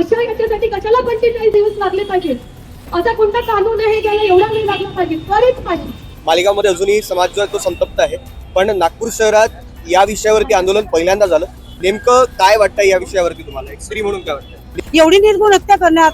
अशा याच्यासाठी कशाला 45 दिवस लागले पाहिजे? असा कोणता कानून आहे ज्याला एवढा वेळ लागला पाहिजे? त्वरित पाहिजे. मालेगावमध्ये अजूनही समाज जो आहे तो संतप्त आहे, पण नागपूर शहरात या विषयावरती आंदोलन पहिल्यांदा झालं. नेमकं काय वाटतं या विषयावरती तुम्हाला, एक स्त्री म्हणून काय वाटतं? एवढी निर्गुण हत्या करण्यात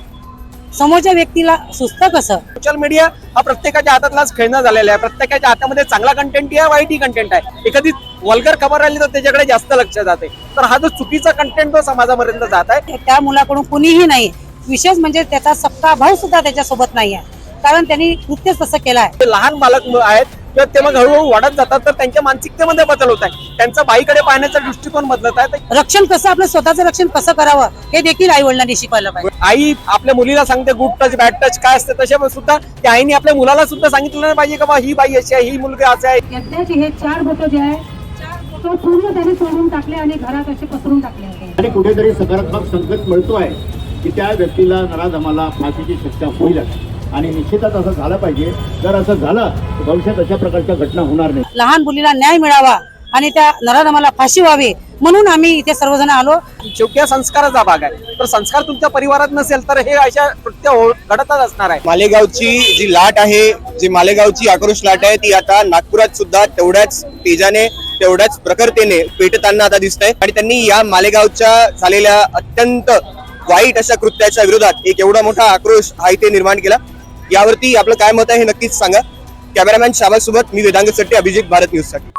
समोरच्या व्यक्तीला सुचतं कसं? सोशल मीडिया हा प्रत्येकाच्या हातातलाच खेळणं झालेला आहे. प्रत्येकाच्या हातामध्ये चांगला कंटेंट आहे, वाईटही कंटेंट आहे. एखादी वल्गर खबर राहिली तर त्याच्याकडे जास्त लक्ष जाते. तर हा जो चुकीचा कंटेंट तो समाजापर्यंत जात आहे. त्या मुलाकडून कुणीही नाही. विशेष म्हणजे त्याचा सक्का भाऊ सुद्धा त्याच्यासोबत नाही आहे, कारण त्यांनी कृत्य तसं केलं आहे. ते लहान बालक आहेत किंवा ते मग हळूहळू वाढत जातात, तर त्यांच्या मानसिकतेमध्ये बदल होत आहे. त्यांचा बाईकडे पाहण्याचा दृष्टिकोन बदलत आहे. रक्षण कसं, आपलं स्वतःचं रक्षण कसं करावं हे देखील आई वडिलांनी शिकवायला पाहिजे. आई आपल्या मुलीला सांगते गुड टच बॅड टच काय असते, तसे सुद्धा त्या आईने आपल्या मुलाला सुद्धा सांगितलं नाही पाहिजे का ही बाई अशी आहे, ही मुलगी असं आहे. यज्ञाचे हे 4 बोटं जे आहे तो पूर्ण त्याने सोडून टाकले आणि घरात असे पसरून टाकले आहे. आणि कुठेतरी सकारात्मक संकेत मिळतो आहे की त्या व्यक्तीला नराधमाला फाशीची शिक्षा होईलच आणि निश्चितच असं झालं पाहिजे. जर असं झालं तर भविष्यात अशा प्रकारच्या घटना होणार नाही. लहान मुलीला न्याय मिळावा आणि त्या नराधमाला फाशी व्हावी म्हणून आम्ही इथे सर्वजण आलो. शेवटी संस्काराचा भाग आहे. तर संस्कार तुमच्या परिवारात नसेल तर हे अशा कृत्य घडतच असणार आहे. मालेगावची जी लाट आहे, जी मालेगावची आक्रोश लाट आहे, ती आता नागपुरात सुद्धा तेवढ्याच तेजाने, तेवढ्याच प्रखरतेने पेटताना आता दिसत आहे. आणि त्यांनी या मालेगावच्या झालेल्या अत्यंत वाईट अशा कृत्याच्या विरोधात एक एवढा मोठा आक्रोश हा इथे निर्माण केला. यावरती आपलं काय मत आहे हे नक्कीच सांगा. कॅमेरामॅन शाबाज सोबत मी वेदांग सट्टे, अभिजित, भारत न्यूज साठी.